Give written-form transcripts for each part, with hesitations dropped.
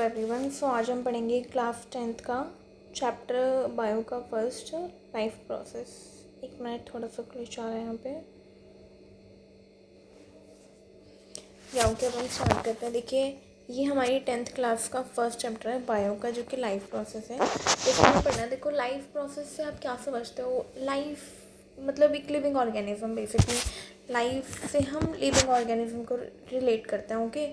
Everyone. सो आज हम पढ़ेंगे क्लास 10th का चैप्टर बायो का फर्स्ट लाइफ प्रोसेस। एक मिनट, थोड़ा सा क्लिच आ रहा है यहाँ पे। या ओके, अब हम स्टार्ट करते हैं। देखिए, ये हमारी 10th क्लास का फर्स्ट चैप्टर है बायो का, जो कि लाइफ प्रोसेस है। इसमें हमें पढ़ना है। देखो, लाइफ प्रोसेस से आप क्या समझते हो? लाइफ मतलब एक लिविंग ऑर्गेनिज्म। बेसिकली लाइफ से हम लिविंग ऑर्गेनिज्म को रिलेट करते हैं। ओके,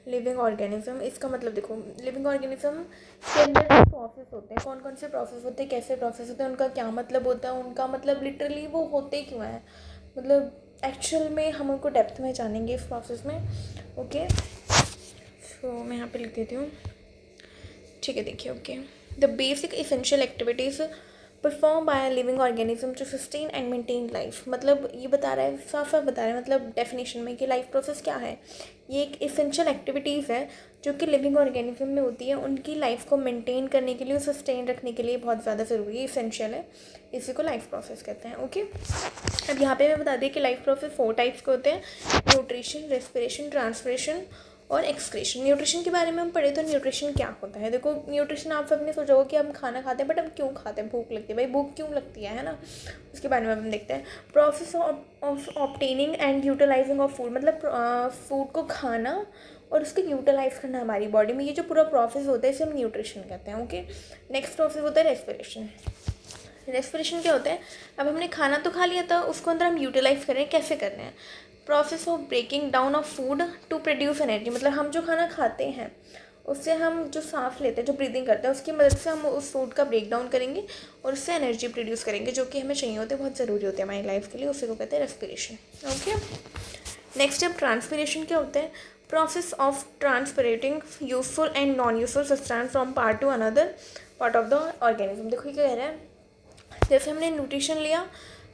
लिविंग ऑर्गेनिज्म, इसका मतलब देखो, लिविंग ऑर्गेनिज्म के अंदर जो प्रोसेस होते हैं, कौन कौन से प्रोसेस होते हैं, कैसे प्रोसेस होते हैं, उनका क्या मतलब होता है, उनका मतलब लिटरली वो होते क्यों हैं, मतलब एक्चुअल में हम उनको डेप्थ में जानेंगे इस प्रोसेस में। ओके, सो मैं यहाँ पे लिख देती हूँ। ठीक है, देखिए। Okay, the basic essential activities perform by living organism to sustain and maintain life. मतलब ये बता रहा है, साफ साफ बता रहा है, मतलब डेफिनेशन में, कि लाइफ प्रोसेस क्या है। ये एक इसेंशियल एक्टिविटीज़ है जो कि लिविंग ऑर्गेनिज्म में होती है, उनकी लाइफ को मेंटेन करने के लिए, सस्टेन रखने के लिए बहुत ज़्यादा ज़रूरी है, इसेंशियल है। इसी को लाइफ प्रोसेस कहते हैं। ओके, अब यहाँ पे मैं बता दी कि लाइफ प्रोसेस 4 टाइप्स के होते हैं: न्यूट्रिशन, रेस्पिरेशन, ट्रांसपिरेशन और एक्सक्रीशन। न्यूट्रिशन के बारे में हम पढ़े तो न्यूट्रिशन क्या होता है। देखो, न्यूट्रिशन आप सबने सोचा होगा कि हम खाना खाते हैं, बट हम क्यों खाते हैं? भूख लगती है। भाई, भूख क्यों लगती है ना? उसके बारे में हम देखते हैं। Process of obtaining and utilising of food, मतलब फूड को खाना और उसको यूटिलाइज करना हमारी बॉडी में, ये जो पूरा प्रोसेस होता है इसे हम न्यूट्रिशन कहते हैं। ओके, नेक्स्ट प्रोसेस होता है रेस्पिरेशन। रेस्पिरेशन क्या होता है? अब हमने खाना तो खा लिया था, उसको अंदर हम यूटिलाइज कर रहे हैं। कैसे कर रहे हैं? Process of breaking down of food to produce energy. मतलब हम जो खाना खाते हैं उससे हम जो सांस लेते हैं, जो ब्रीदिंग करते हैं, उसकी मदद से हम उस फूड का ब्रेक डाउन करेंगे और उससे एनर्जी प्रोड्यूस करेंगे, जो कि हमें चाहिए होते हैं, बहुत ज़रूरी होते हैं हमारी लाइफ के लिए। उसी को कहते हैं रेस्पिरेशन। ओके, नेक्स्ट अब ट्रांसपिरेशन क्या होता है? Process of transperating useful and non useful substance from part to another part of the organism. देखो, ये क्या कह रहा है, जैसे हमने न्यूट्रिशन लिया,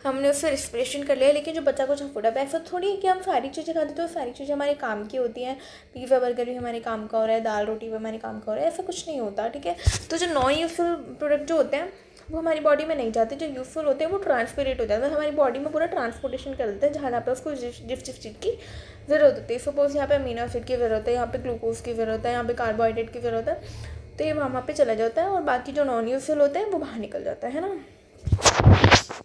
हमने उससे रेस्पिरेशन कर लिया, लेकिन जो बचा कुछ फूड, अब ऐसा थोड़ी है कि हम सारी चीज़ें खाते तो सारी चीज़ें हमारे काम की होती हैं। पिज़्ज़ा बर्गर भी हमारे काम का हो रहा है, दाल रोटी भी हमारे काम का हो रहा है, ऐसा कुछ नहीं होता। ठीक है, तो जो नॉन यूजफुल प्रोडक्ट जो होते हैं वो हमारी बॉडी में नहीं जाते, जो यूजफुल होते हैं वो ट्रांसपिरेट हो जाते हैं, हमारी बॉडी में पूरा ट्रांसपोर्टेशन कर देते हैं जहाँ पे उसको जिस चीज़ की ज़रूरत होती है। सपोज यहाँ पे अमीनो एसिड की ज़रूरत है, यहाँ पे ग्लूकोज की ज़रूरत है, यहाँ पे कार्बोहाइड्रेट की ज़रूरत है, तो ये वहाँ पे चला जाता है और बाकी जो नॉन यूजफुल होते हैं वो बाहर निकल जाता है ना।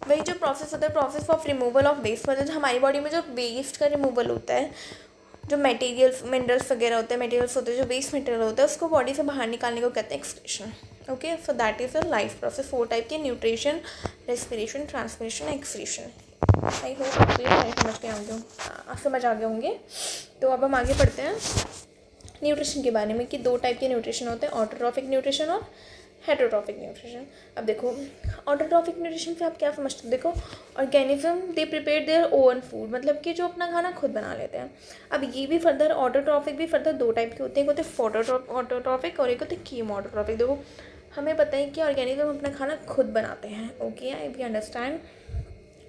वही जो प्रोसेस होता है, process of removal of waste, मतलब हमारी बॉडी में जो वेस्ट का रिमूवल होता है, जो मटेरियल्स मिनरल्स वगैरह होते हैं, मटेरियल्स होते हैं, जो वेस्ट मटेरियल होता है, उसको बॉडी से बाहर निकालने को कहते हैं excretion. Okay, so that is a life process. 4 type के: nutrition, respiration, transpiration, excretion. I hope आपको ये समझ आ गए होंगे। तो अब हम आगे पढ़ते हैं न्यूट्रिशन के बारे में, कि 2 टाइप के न्यूट्रिशन होते हैं: ऑटोट्रॉफिक न्यूट्रिशन और हेटरोट्रॉफिक न्यूट्रिशन। अब देखो, ऑटोट्रॉफिक न्यूट्रिशन से आप क्या समझते हो? देखो, organism they prepare their own food, मतलब कि जो अपना खाना खुद बना लेते हैं। अब ये भी फर्दर, ऑटोट्रॉफिक भी फर्दर 2 टाइप के होते हैं, एक होते हैं ऑटोट्रॉफिक और एक होते हैं कीमोटोट्रॉफिक। देखो, हमें पता है कि ऑर्गेनिज्म अपना खाना खुद बनाते हैं। Okay, I we understand,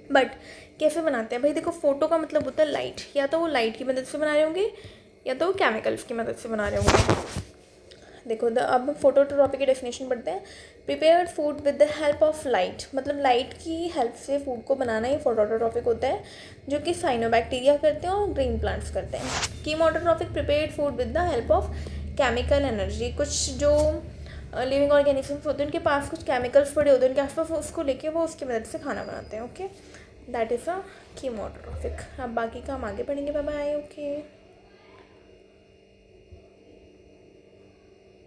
but कैसे बनाते हैं? भाई देखो, फोटो का मतलब होता है लाइट, या तो वो लाइट की मदद से बना रहे होंगे या तो वो केमिकल्स की मदद से बना रहे होंगे। देखो, अब फोटोट्रॉपिक की डेफिनेशन पढ़ते हैं। Prepared food with the help of light, मतलब लाइट की हेल्प से फूड को बनाना ही फोटोट्रॉपिक होता है, जो कि साइनोबैक्टीरिया करते हैं और ग्रीन प्लांट्स करते हैं। Chemotropic prepared food with the help of chemical energy, कुछ जो लिविंग ऑर्गेनिजम्स होते हैं उनके पास कुछ केमिकल्स पड़े होते हैं उनके आसपास, उसको लेके वो उसकी मदद से खाना बनाते हैं। Okay, that is a chemotropic. अब बाकी का हम आगे पढ़ेंगे। Bye bye. ओके।